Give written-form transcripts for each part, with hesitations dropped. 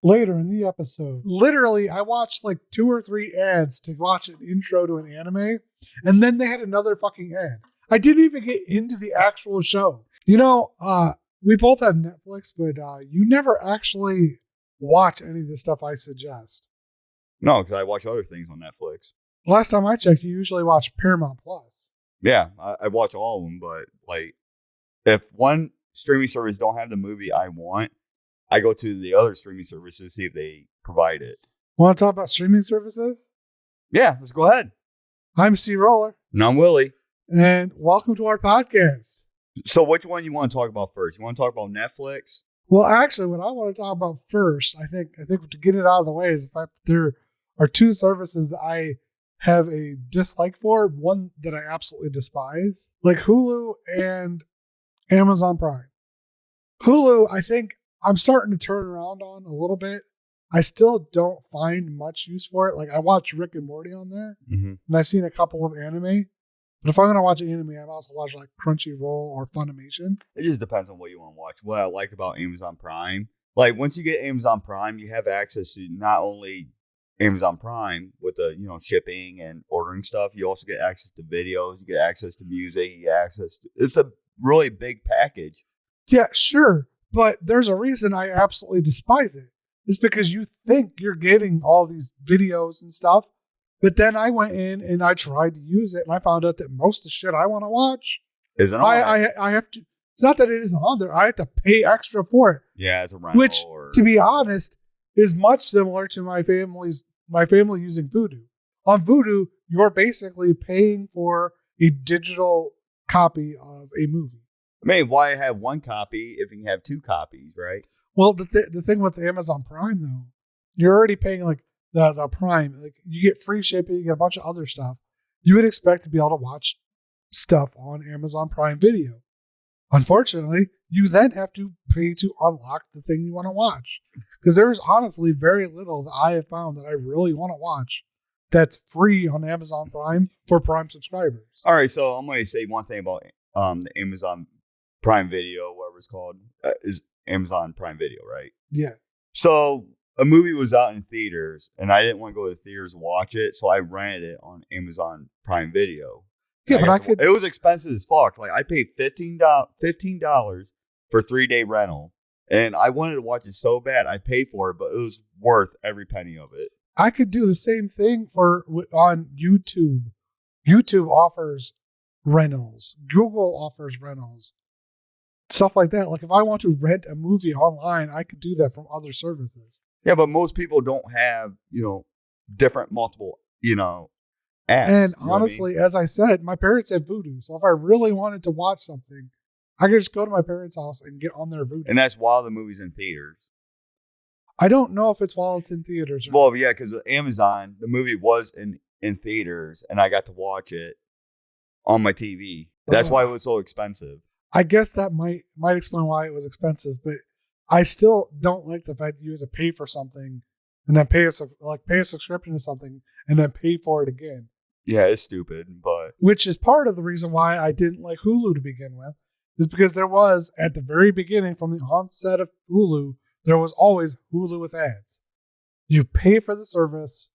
later in the episode. Literally, I watched like 2 or 3 ads to watch an intro to an anime, and then they had another fucking ad. I didn't even get into the actual show. You know, we both have Netflix, but you never actually watch any of the stuff I suggest. No, because I watch other things on Netflix. Last time I checked, you usually watch Paramount Plus. Yeah, I watch all of them, but like, if one streaming service don't have the movie I want, I go to the other streaming services to see if they provide it. Want to talk about streaming services? Yeah, let's go ahead. I'm CRollur. And I'm Willy. And welcome to our podcast. So which one you want to talk about first? You want to talk about Netflix? Well, actually, what I want to talk about first, I think to get it out of the way, is the fact that there are 2 services that I have a dislike for. One that I absolutely despise, like Hulu and Amazon Prime. Hulu, I think I'm starting to turn around on a little bit. I still don't find much use for it. Like, I watch Rick and Morty on there, and I've seen a couple of anime. But if I'm going to watch anime, I've also watched like Crunchyroll or Funimation. It just depends on what you want to watch. What I like about Amazon Prime, like once you get Amazon Prime, you have access to not only Amazon Prime with the shipping and ordering stuff, you also get access to videos, you get access to music, you get access to, it's a really big package. Yeah, sure. But there's a reason I absolutely despise it. It's because you think you're getting all these videos and stuff. But then I went in and I tried to use it, and I found out that most of the shit I want to watch isn't on. I have to. It's not that it isn't on there. I have to pay extra for it. Yeah, it's a rental. Which, to be honest, is much similar to my family using Vudu. On Vudu, you're basically paying for a digital copy of a movie. I mean, why have one copy if you can have 2 copies, right? Well, the thing with the Amazon Prime, though, you're already paying like the Prime. Like, you get free shipping, you get a bunch of other stuff. You would expect to be able to watch stuff on Amazon Prime Video. Unfortunately, you then have to pay to unlock the thing you want to watch. Because there's honestly very little that I have found that I really want to watch that's free on Amazon Prime for Prime subscribers. All right, so I'm going to say one thing about the Amazon Prime Video, whatever it's called, is Amazon Prime Video, right? Yeah. So a movie was out in theaters, and I didn't want to go to the theaters and watch it, so I rented it on Amazon Prime Video. Yeah, but it was expensive as fuck. Like, I paid $15 for 3-day rental, and I wanted to watch it so bad. I paid for it, but it was worth every penny of it. I could do the same thing on YouTube. YouTube offers rentals. Google offers rentals. Stuff like that. Like, if I want to rent a movie online, I could do that from other services. Yeah, but most people don't have, different multiple, apps. And honestly, as I said, my parents have Vudu. So if I really wanted to watch something, I could just go to my parents' house and get on their Vudu. And that's while the movie's in theaters. I don't know if it's while it's in theaters. Well, yeah, because Amazon, the movie was in theaters, and I got to watch it on my TV. That's why it was so expensive. I guess that might explain why it was expensive, but I still don't like the fact that you have to pay for something and then pay a subscription to something and then pay for it again. Yeah, it's stupid, but which is part of the reason why I didn't like Hulu to begin with, is because there was, at the very beginning, from the onset of Hulu, there was always Hulu with ads. You pay for the service,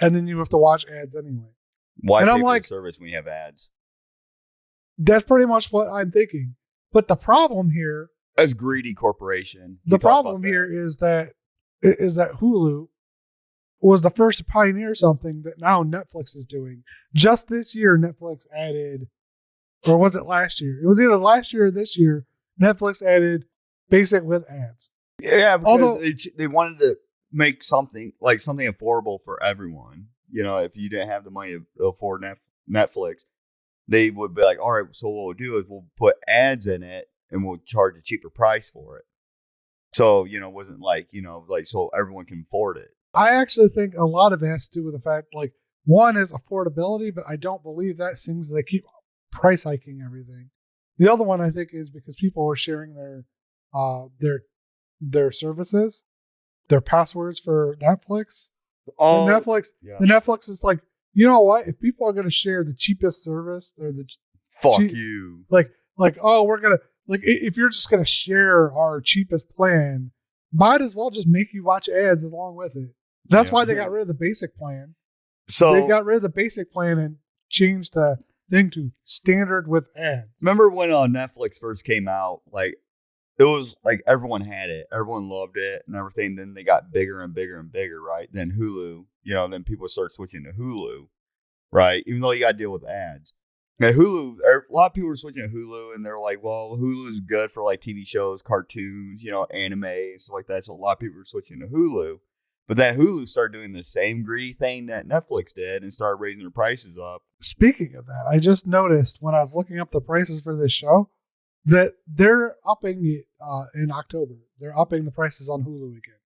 and then you have to watch ads anyway. Why pay for the service when you have ads? That's pretty much what I'm thinking. But the problem here, as greedy corporation, the problem here is that Hulu was the first to pioneer something that now Netflix is doing. Just this year, Netflix added, or was it last year? It was either last year or this year. Netflix added basic with ads. Yeah, because they wanted to make something affordable for everyone. If you didn't have the money to afford Netflix, they would be like, all right, so what we'll do is we'll put ads in it and we'll charge a cheaper price for it. So, it wasn't so everyone can afford it. I actually think a lot of it has to do with the fact, one is affordability, but I don't believe that seems they keep price hiking everything. The other one I think is because people were sharing their services, their passwords for Netflix. Oh, the Netflix is like, you know what? If people are going to share the cheapest service, they're you. We're going to, if you're just going to share our cheapest plan, might as well just make you watch ads along with it. That's why they got rid of the basic plan. So they got rid of the basic plan and changed the thing to standard with ads. Remember when Netflix first came out? Like, it was like everyone had it, everyone loved it, and everything. Then they got bigger and bigger and bigger, right? Then Hulu, then people start switching to Hulu, right? Even though you got to deal with ads. And Hulu, a lot of people are switching to Hulu, and they're like, well, Hulu is good for like TV shows, cartoons, anime, stuff like that. So a lot of people are switching to Hulu. But then Hulu started doing the same greedy thing that Netflix did and started raising their prices up. Speaking of that, I just noticed when I was looking up the prices for this show that they're upping it in October. They're upping the prices on Hulu again.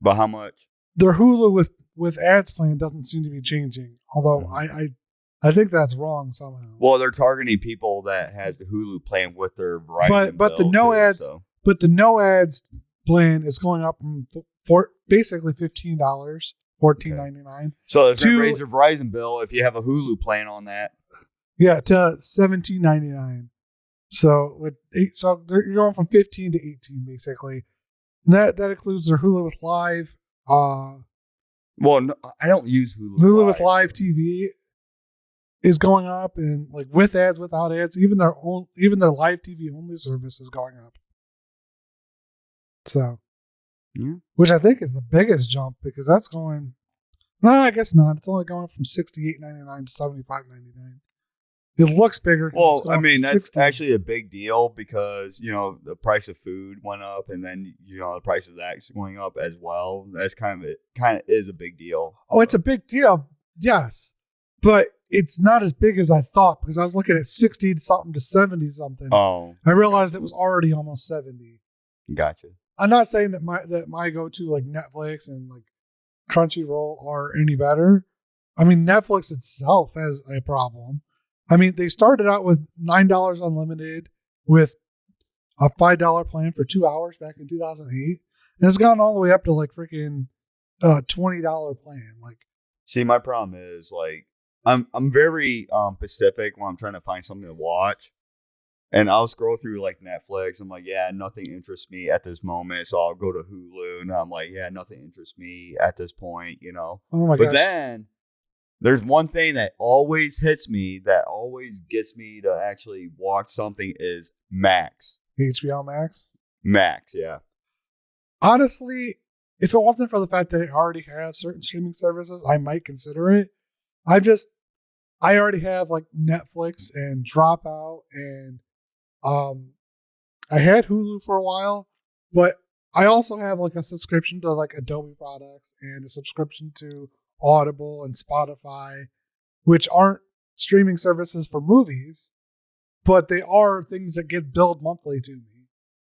But how much? Their Hulu with ads plan doesn't seem to be changing. Although I think that's wrong somehow. Well, they're targeting people that has the Hulu plan with their Verizon but the no ads. So. But the no ads plan is going up from basically $15, $14.99. So it's going to raise your Verizon bill if you have a Hulu plan on that. Yeah, to $17.99. So you're going from 15 to 18 basically, and that includes their Hulu with Live. Well, no, I don't use Hulu. Hulu with Live TV is going up, and like with ads, without ads, even their Live TV only service is going up. So, which I think is the biggest jump because that's going. No, I guess not. It's only going from $68.99 to $75.99. It looks bigger. Well, I mean, that's actually a big deal because, the price of food went up and then, the price of that is going up as well. That's kind of is a big deal. Oh, it's a big deal. Yes. But it's not as big as I thought because I was looking at 60 something to 70 something. Oh. I realized it was already almost 70. Gotcha. I'm not saying that my go-to like Netflix and like Crunchyroll are any better. I mean, Netflix itself has a problem. I mean, they started out with $9 unlimited with a $5 plan for 2 hours back in 2008. And it's gone all the way up to like freaking $20 plan. Like, see, my problem is like, I'm very specific when I'm trying to find something to watch. And I'll scroll through like Netflix. I'm like, yeah, nothing interests me at this moment. So I'll go to Hulu and I'm like, yeah, nothing interests me at this point, Oh my gosh. But then there's one thing that always hits me, that always gets me to actually watch something is Max. HBO Max? Max, yeah. Honestly, if it wasn't for the fact that it already has certain streaming services, I might consider it. I already have like Netflix and Dropout and I had Hulu for a while, but I also have like a subscription to like Adobe products and a subscription to Audible and Spotify, which aren't streaming services for movies, but they are things that get billed monthly to me.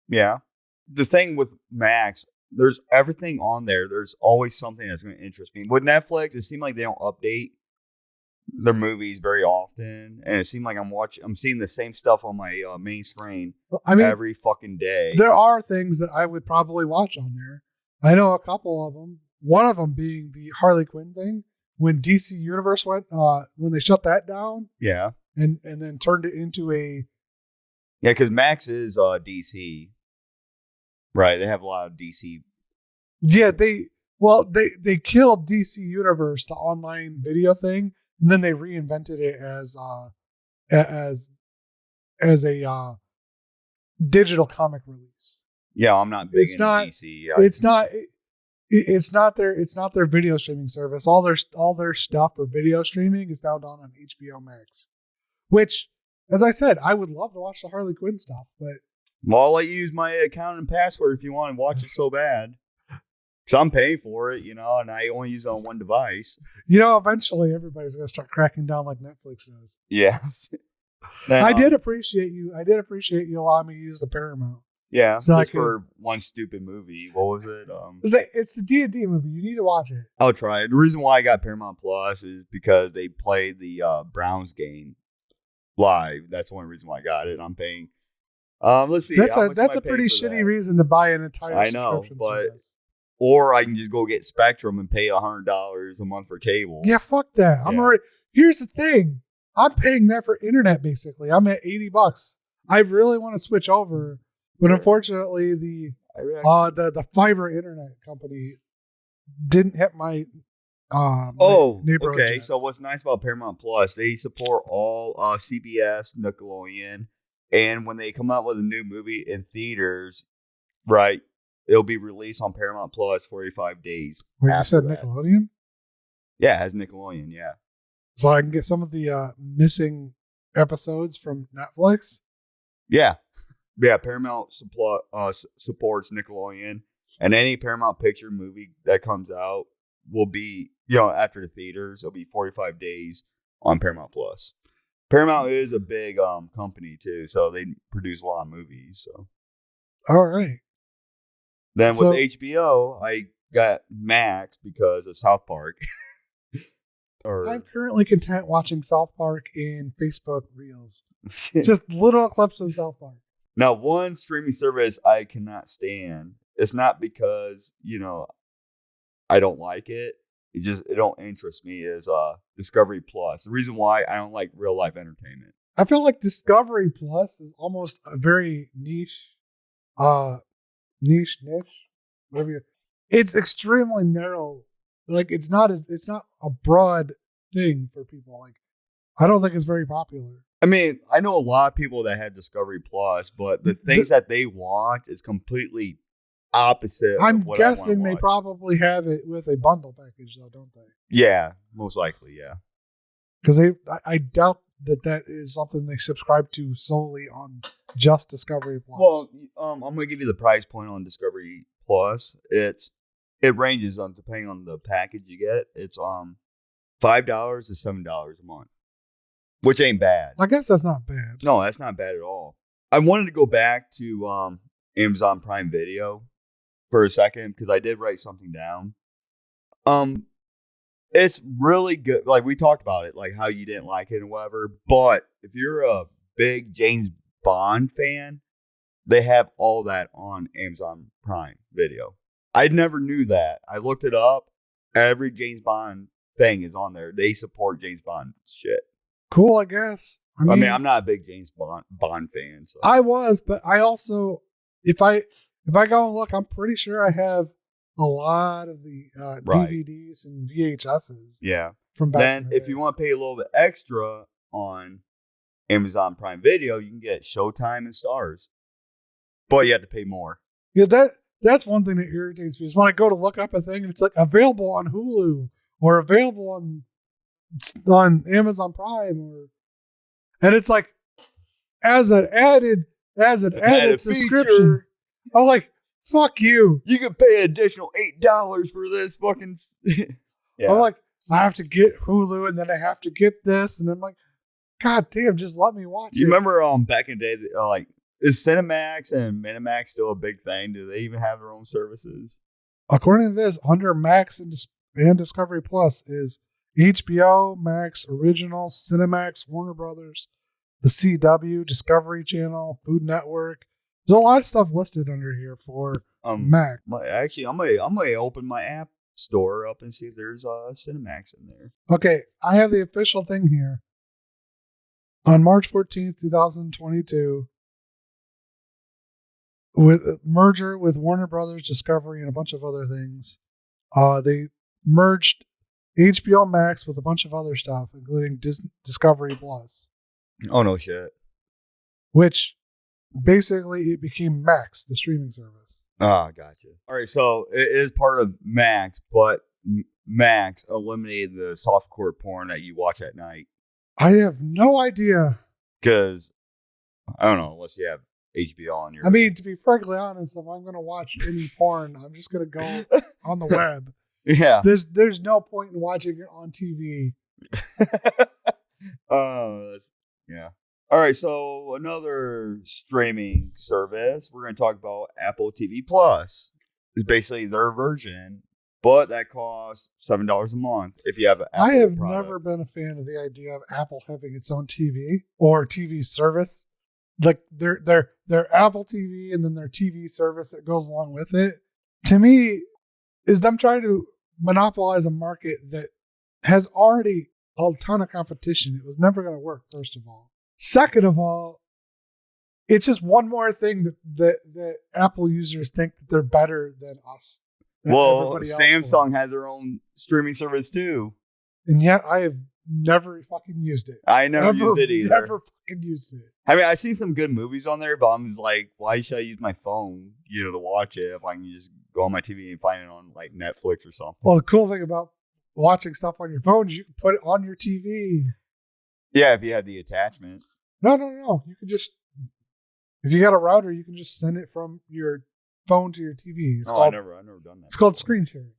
Yeah. The thing with Max, there's everything on there. There's always something that's going to interest me. With Netflix, it seems like they don't update their movies very often, and it seemed like I'm seeing the same stuff on my main screen every fucking day. There are things that I would probably watch on there. I know a couple of them. One of them being the Harley Quinn thing when DC Universe went when they shut that down. Yeah, and then turned it into a because Max is DC, right? They have a lot of DC. Yeah, they killed DC Universe, the online video thing. And then they reinvented it as a digital comic release. Yeah, I'm not big into DC. It's not their video streaming service. All their stuff for video streaming is now done on HBO Max. Which, as I said, I would love to watch the Harley Quinn stuff, but I'll let you use my account and password if you want to watch it so bad. So I'm paying for it, and I only use it on one device. Eventually everybody's going to start cracking down like Netflix does. Yeah. I did appreciate you allowing me to use the Paramount. Yeah, so just for one stupid movie. What was it? It's the D&D movie. You need to watch it. I'll try it. The reason why I got Paramount Plus is because they played the Browns game live. That's the only reason why I got it. I'm paying. Let's see. That's a pretty shitty reason to buy an entire subscription service. Or I can just go get Spectrum and pay $100 a month for cable. Yeah, fuck that. Yeah. Here's the thing. I'm paying that for internet, basically. I'm at $80. I really want to switch over, but unfortunately, The fiber internet company didn't hit my neighborhood okay. yet. So what's nice about Paramount Plus, they support all CBS, Nickelodeon, and when they come out with a new movie in theaters, right, it'll be released on Paramount Plus 45 days. Wait, you said that. Nickelodeon? Yeah, it has Nickelodeon, yeah. So I can get some of the missing episodes from Netflix? Yeah. Yeah, Paramount supports Nickelodeon, and any Paramount Picture movie that comes out will be, after the theaters, it'll be 45 days on Paramount Plus. Paramount is a big company too, so they produce a lot of movies. So, all right. Then with HBO, I got Max because of South Park. I'm currently content watching South Park in Facebook Reels. Just little clips of South Park. Now, one streaming service I cannot stand. It's not because, I don't like it. It don't interest me is Discovery Plus. The reason why I don't like real life entertainment. I feel like Discovery Plus is almost a very niche, whatever. It's extremely narrow. Like it's not a broad thing for people. Like I don't think it's very popular. I mean, I know a lot of people that had Discovery Plus, but the things that they want is completely opposite. I'm guessing they probably have it with a bundle package, though, don't they? Yeah, most likely, yeah. Because I doubt that is something they subscribe to solely on just Discovery Plus. Well, I'm gonna give you the price point on Discovery Plus. It ranges on depending on the package you get. It's $5 to $7 a month, which ain't bad. I guess that's not bad. No, that's not bad at all. I wanted to go back to Amazon Prime Video for a second because I did write something down. It's really good. Like we talked about it, like how you didn't like it and whatever. But if you're a big James Bond fan, they have all that on Amazon Prime Video. I never knew that. I looked it up. Every James Bond thing is on there. They support James Bond shit. Cool, I guess. I mean, I'm not a big James Bond fan. So. I was, but I also, if I go and look, I'm pretty sure I have a lot of the DVDs and VHSs. Yeah. From back then, if you want to pay a little bit extra on Amazon Prime Video, you can get Showtime and Stars, but you have to pay more. Yeah, that's one thing that irritates me is when I go to look up a thing and it's like available on Hulu or available on Amazon Prime, and it's like as an added subscription. Feature. I'm like, fuck you. You can pay an additional $8 for this fucking. Yeah. I'm like, I have to get Hulu and then I have to get this, and I'm like, God damn, just let me watch it. You remember back in the day, like, is Cinemax and Minimax still a big thing? Do they even have their own services? According to this, under Max and Discovery Plus is HBO, Max, Original, Cinemax, Warner Brothers, the CW, Discovery Channel, Food Network. There's a lot of stuff listed under here for Mac. Actually, I'm gonna open my app store up and see if there's Cinemax in there. Okay, I have the official thing here. On March 14th, 2022, with a merger with Warner Brothers, Discovery, and a bunch of other things, they merged HBO Max with a bunch of other stuff, including Discovery Plus. Oh, no shit. Which basically it became Max, the streaming service. Ah, gotcha. All right, so it is part of Max, but Max eliminated the softcore porn that you watch at night. I have no idea. Because, I don't know, unless you have HBO on your... I mean, to be frankly honest, if I'm going to watch any porn, I'm just going to go on the web. Yeah. There's no point in watching it on TV. Yeah. All right, so another streaming service, we're going to talk about Apple TV Plus. It's basically their version, but that costs $7 a month if you have an Apple I have product. never been a fan of the idea of Apple having its own TV or TV service. Like their Apple TV and then their TV service that goes along with it. To me, is them trying to monopolize a market that has already a ton of competition. It was never going to work, first of all. Second of all, it's just one more thing that Apple users think that they're better than us. Well, Samsung has their own streaming service too. And yet I have never fucking used it. I never used it either. Never fucking used it. I mean, I've seen some good movies on there, but I'm just like, why should I use my phone, to watch it if I can just go on my TV and find it on like Netflix or something? Well, the cool thing about watching stuff on your phone is you can put it on your TV. Yeah, if you have the attachment. No. You can just, if you got a router, you can just send it from your phone to your TV. I've never done that. It's called screen sharing.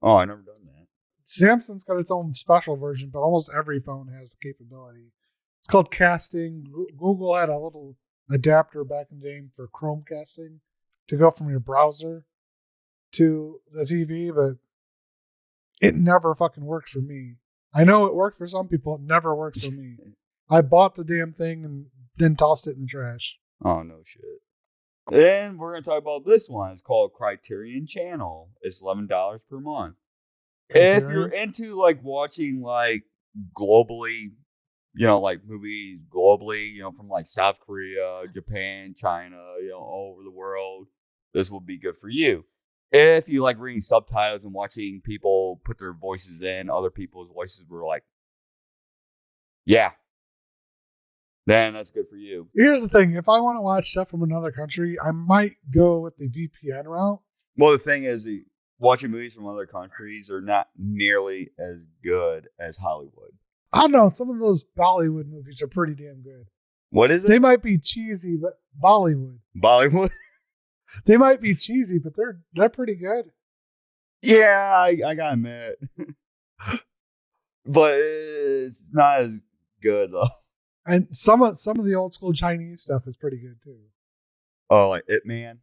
Oh, I've never done that. Samsung's got its own special version, but almost every phone has the capability. It's called casting. Google had a little adapter back in the day for Chromecasting to go from your browser to the TV, but it never fucking works for me. I know it works for some people. It never works for me. I bought the damn thing and then tossed it in the trash. Oh, no shit. Then we're going to talk about this one. It's called Criterion Channel. It's $11 per month. If you're into like watching like globally, like movies globally, from like South Korea, Japan, China, all over the world, this will be good for you. If you like reading subtitles and watching people put their voices in, other people's voices were like, yeah, then that's good for you. Here's the thing. If I want to watch stuff from another country, I might go with the VPN route. Well, the thing is, watching movies from other countries are not nearly as good as Hollywood. I don't know. Some of those Bollywood movies are pretty damn good. What is it? They might be cheesy, but Bollywood. They might be cheesy, but they're pretty good. Yeah, I gotta admit. But it's not as good though. And some of the old school Chinese stuff is pretty good too. Oh, like Ip Man?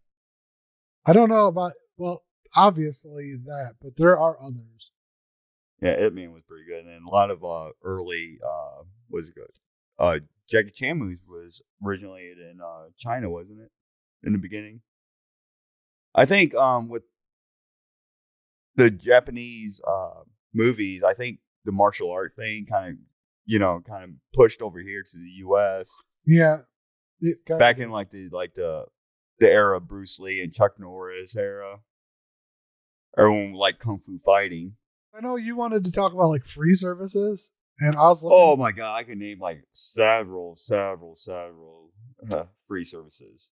I don't know about, well, obviously that, but there are others. Yeah, Ip Man was pretty good. And then a lot of early Jackie Chan movies was originated in China, wasn't it? In the beginning. I think with the Japanese movies, I think the martial art thing kind of pushed over here to the US. Yeah. Back in like the era of Bruce Lee and Chuck Norris era. Everyone like kung fu fighting. I know you wanted to talk about like free services, and I was looking. Oh my god, I can name like several free services.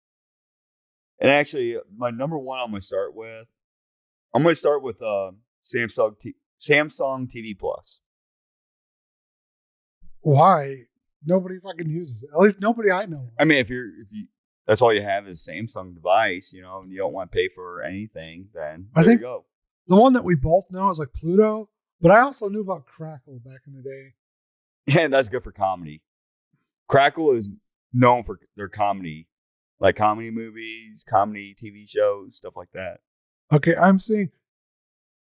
And actually, my number one I'm going to start with Samsung TV Plus. Why? Nobody fucking uses it. At least nobody I know. I mean, if you that's all you have is Samsung device, and you don't want to pay for anything, then there you go. The one that we both know is like Pluto, but I also knew about Crackle back in the day. Yeah, that's good for comedy. Crackle is known for their comedy, like comedy movies, comedy TV shows, stuff like that. Okay, I'm seeing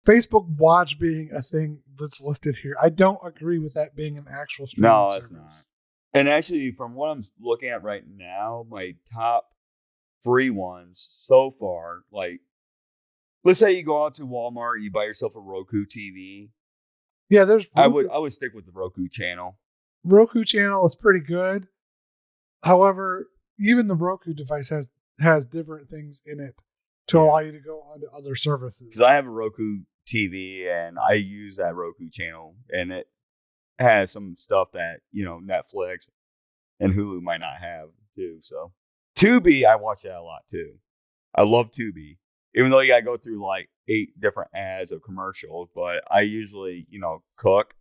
Facebook Watch being a thing that's listed here. I don't agree with that being an actual streaming service. No, that's not. And actually, from what I'm looking at right now, my top free ones so far, like, let's say you go out to Walmart, you buy yourself a Roku TV. Yeah, there's Roku. I would stick with the Roku channel. Roku channel is pretty good. However, even the Roku device has different things in it to allow you to go onto other services. Because I have a Roku TV and I use that Roku channel, and it has some stuff that Netflix and Hulu might not have too. So Tubi, I watch that a lot too. I love Tubi. Even though you gotta go through like 8 different ads or commercials, but I usually, cook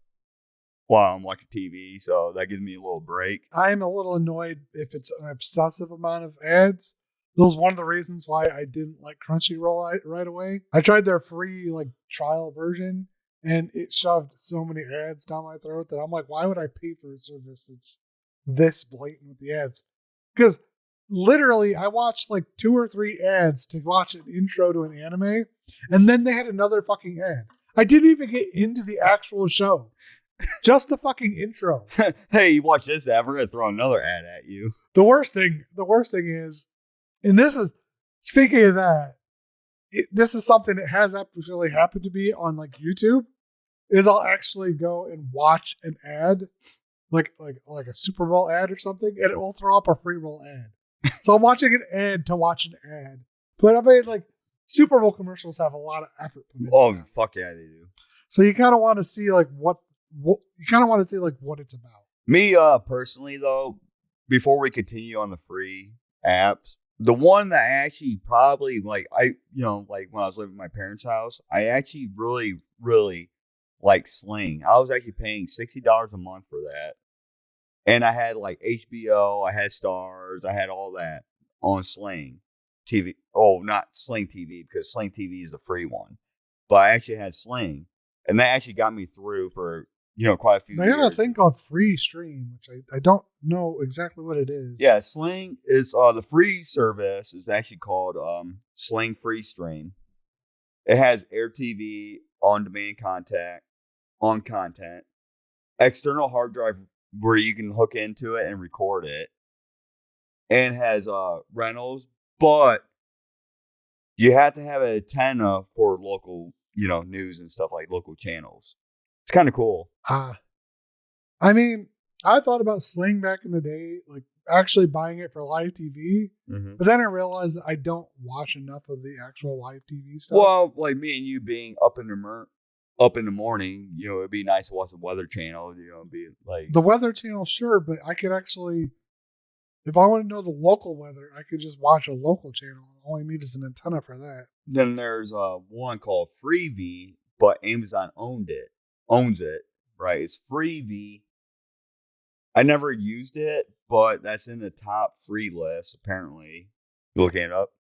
while I'm watching TV, so that gives me a little break. I'm a little annoyed if it's an obsessive amount of ads. That was one of the reasons why I didn't like Crunchyroll right away. I tried their free trial version, and it shoved so many ads down my throat that I'm like, why would I pay for a service that's this blatant with the ads? Because literally, I watched 2 or 3 ads to watch an intro to an anime, and then they had another fucking ad. I didn't even get into the actual show. Just the fucking intro. Hey, you watch this ad, we're gonna throw another ad at you. The worst thing is, and this is, speaking of that, this is something that has actually happened to me on YouTube, is I'll actually go and watch an ad, like a Super Bowl ad or something, and it will throw up a pre-roll ad. So I'm watching an ad to watch an ad. But I mean, like, Super Bowl commercials have a lot of effort put into Oh, them. fuck yeah, they do. So you kind of want to see like what it's about. Me, personally though, before we continue on the free apps, the one that I actually probably like, like when I was living in my parents' house, I actually really, really like Sling. I was actually paying $60 a month for that, and I had like HBO, I had Stars, I had all that on Sling TV. Oh, not Sling TV because Sling TV is the free one, but I actually had Sling, and that actually got me through for quite a few They years. have a thing called Free Stream, which I don't know exactly what it is. Yeah, Sling is the free service is actually called Sling Free Stream. It has Air TV, on-demand content, external hard drive where you can hook into it and record it, and has rentals, but you have to have an antenna for local, news and stuff like local channels. It's kind of cool. I mean, I thought about Sling back in the day, like actually buying it for live TV, but then I realized that I don't watch enough of the actual live TV stuff. Well, like me and you being up in the morning, it'd be nice to watch the Weather Channel. Be like the Weather Channel, sure, but I could actually, if I want to know the local weather, I could just watch a local channel. All I need is an antenna for that. Then there's one called Freevee, but Amazon owns it, right? It's Freevee. I never used it, but that's in the top free list, apparently. You looking it up?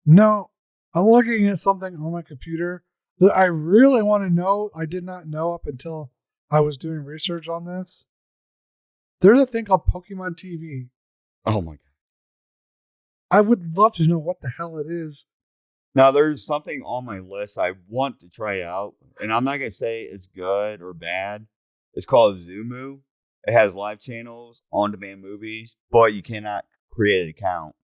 No, I'm looking at something on my computer that I really want to know. I did not know up until I was doing research on this. There's a thing called Pokemon TV. Oh my God. I would love to know what the hell it is. Now, there's something on my list I want to try out, and I'm not going to say it's good or bad. It's called Zumu. It has live channels, on-demand movies, but you cannot create an account.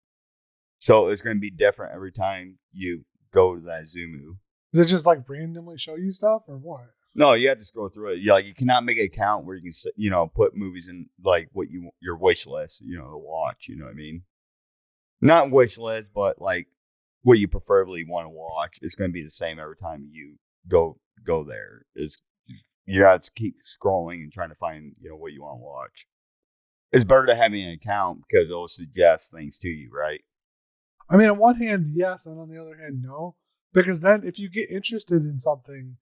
So it's going to be different every time you go to that Zumu. Does it just like randomly show you stuff or what? No, you have to scroll through it. You cannot make an account where you can, put movies in like what your wish list, to watch. You know what I mean? Not wish list, but like what you preferably want to watch. It's going to be the same every time you go there. You have to keep scrolling and trying to find, what you want to watch. It's better to having an account because it'll suggest things to you, right? I mean, on one hand, yes, and on the other hand, no. Because then if you get interested in something,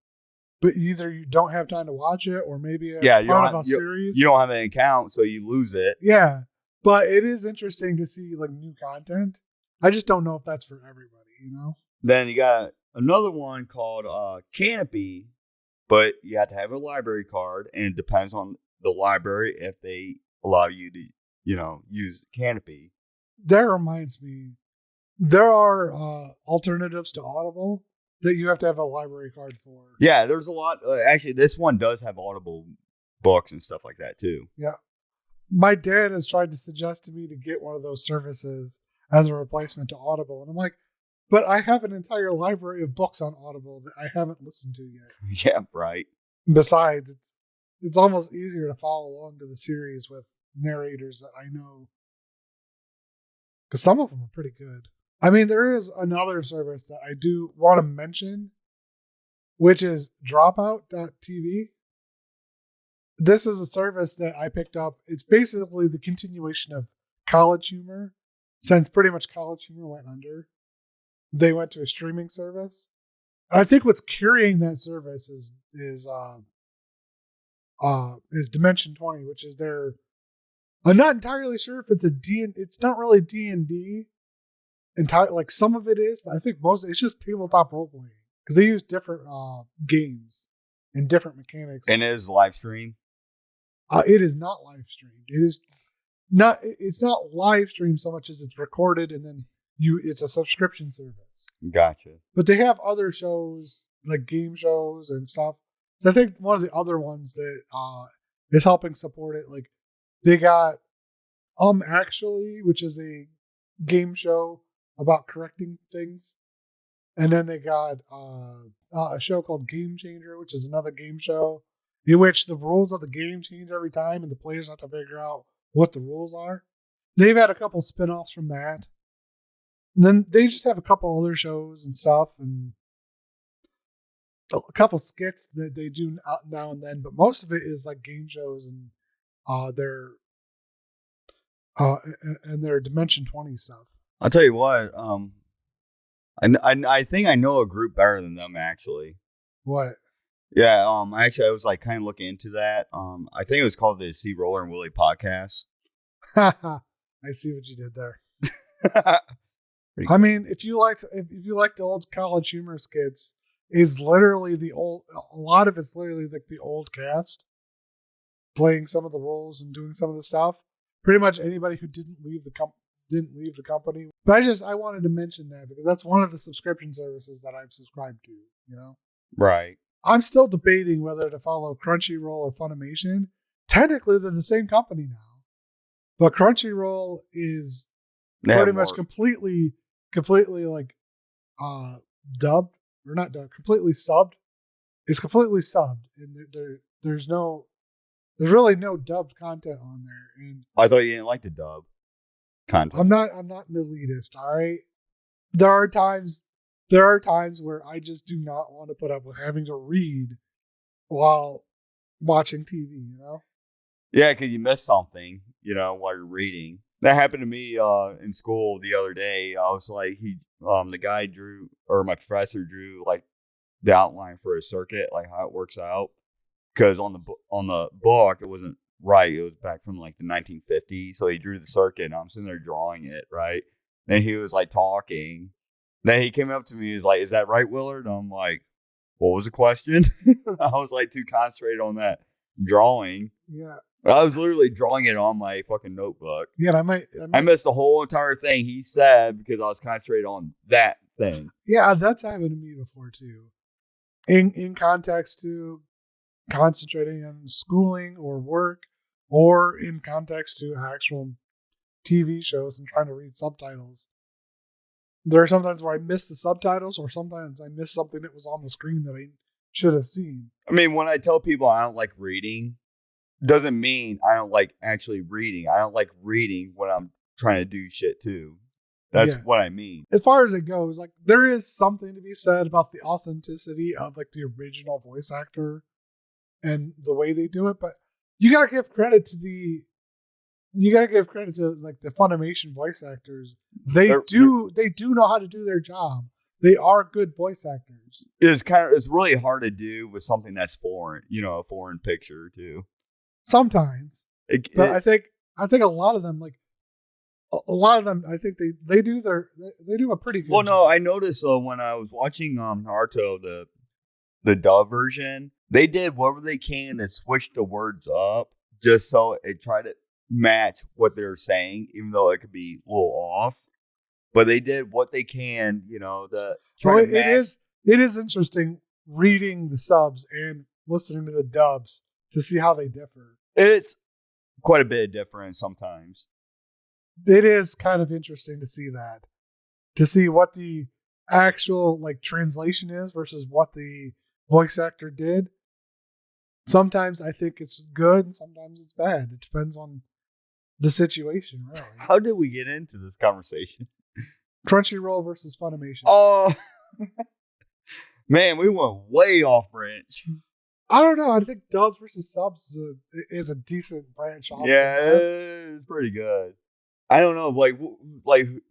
but either you don't have time to watch it or maybe it's part of a series. You don't have an account, so you lose it. Yeah, but it is interesting to see like new content. I just don't know if that's for everybody, Then you got another one called Canopy, but you have to have a library card, and it depends on the library if they allow you to, use Canopy. That reminds me, there are alternatives to Audible that you have to have a library card for. Yeah, there's a lot. Actually, this one does have Audible books and stuff like that too. Yeah. My dad has tried to suggest to me to get one of those services as a replacement to Audible. And I'm like, but I have an entire library of books on Audible that I haven't listened to yet. Yeah, right. Besides, it's almost easier to follow along to the series with narrators that I know. Because some of them are pretty good. I mean, there is another service that I do want to mention, which is dropout.tv. This is a service that I picked up. It's basically the continuation of College Humor. Since pretty much College Humor went under, they went to a streaming service. And I think what's carrying that service is Dimension 20, which is their. I'm not entirely sure if it's it's not really D&D. Like some of it is, but I think most it's just tabletop role playing because they use different games and different mechanics. And it is live stream. It is not live streamed. It's not live streamed so much as it's recorded and then it's a subscription service. Gotcha. But they have other shows like game shows and stuff. So I think one of the other ones that is helping support it, like they got Actually, which is a game show about correcting things. And then they got a show called Game Changer, which is another game show in which the rules of the game change every time and the players have to figure out what the rules are. they've had a couple spinoffs from that. And then they just have a couple other shows and stuff, and a couple skits that they do now and then. But most of it is like game shows and their Dimension 20 stuff. I'll tell you what. I think I know a group better than them actually. What? Yeah. Actually, I was like kind of looking into that. I think it was called the CRollur and Willy podcast. I see what you did there. I mean, if you liked the old college humor skits, is literally a lot of it's literally like the old cast playing some of the roles and doing some of the stuff. Pretty much anybody who didn't leave the company. But I wanted to mention that because that's one of the subscription services that I'm subscribed to, you know? Right. I'm still debating whether to follow Crunchyroll or Funimation. Technically, they're the same company now. But Crunchyroll is pretty much completely like dubbed or not dubbed, completely subbed. It's completely subbed, and there's really no dubbed content on there. And I thought you didn't like the dub content. I'm not an elitist. All right, there are times where I just do not want to put up with having to read while watching TV. You know? Yeah, because you miss something, you know, while you're reading. That happened to me in school the other day. I was like, the guy drew, or my professor drew, like the outline for a circuit, like how it works out. Because on the book, it wasn't right. It was back from like the 1950s. So he drew the circuit, and I'm sitting there drawing it, right? Then he was like talking. Then he came up to me. He was like, "Is that right, Willard?" And I'm like, "What was the question?" I was like too concentrated on that drawing. Yeah. I was literally drawing it on my fucking notebook. Yeah, I missed the whole entire thing he said because I was concentrated on that thing. Yeah, that's happened to me before too. In context to concentrating on schooling or work, or in context to actual TV shows and trying to read subtitles. There are sometimes where I miss the subtitles, or sometimes I miss something that was on the screen that I should have seen. I mean, when I tell people I don't like reading, doesn't mean I don't like actually reading. I don't like reading when I'm trying to do shit too. That's what I mean. As far as it goes, like there is something to be said about the authenticity of like the original voice actor and the way they do it, but you gotta give credit to like the Funimation voice actors. They do know how to do their job. They are good voice actors. It's really hard to do with something that's foreign, you know, a foreign picture too. Sometimes, but I think a lot of them, I think they do a pretty good. Well, job. no, I noticed when I was watching Naruto, the dub version, they did whatever they can to switch the words up just so it tried to match what they're saying, even though it could be a little off. But they did what they can, you know, to try to match. It is interesting reading the subs and listening to the dubs to see how they differ. It's quite a bit of difference sometimes. It is kind of interesting to see what the actual like translation is versus what the voice actor did. Sometimes I think it's good and sometimes it's bad. It depends on the situation, really. How did we get into this conversation? Crunchyroll versus Funimation. Oh, man, we went way off branch. I don't know. I think dubs versus subs is a decent branch off. Yeah, it's pretty good. I don't know, like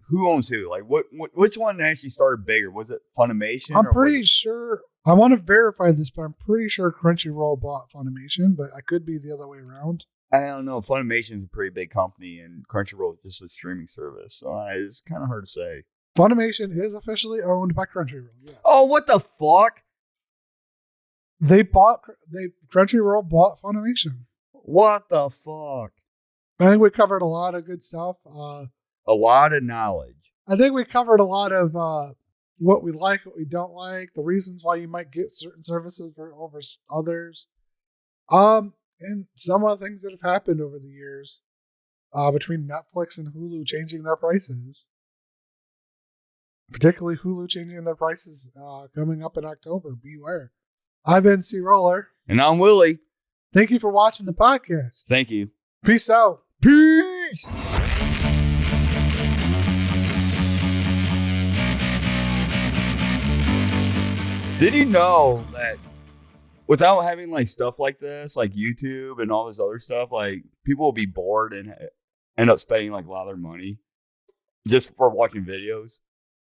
who owns who? Like which one actually started bigger? Was it Funimation? I'm pretty sure. I want to verify this, but I'm pretty sure Crunchyroll bought Funimation, but I could be the other way around. I don't know. Funimation is a pretty big company, and Crunchyroll is just a streaming service, so it's kind of hard to say. Funimation is officially owned by Crunchyroll. Yes. Oh, what the fuck? Crunchyroll bought Funimation. What the fuck? I think we covered a lot of good stuff. A lot of knowledge. I think we covered a lot of what we like, what we don't like, the reasons why you might get certain services over others. And some of the things that have happened over the years between Netflix and Hulu changing their prices. Particularly Hulu changing their prices coming up in October. Beware. I've been CRollur. And I'm Willy. Thank you for watching the podcast. Thank you. Peace out. Peace. Did you know that without having like stuff like this, like YouTube and all this other stuff, like people will be bored and end up spending like a lot of their money just for watching videos?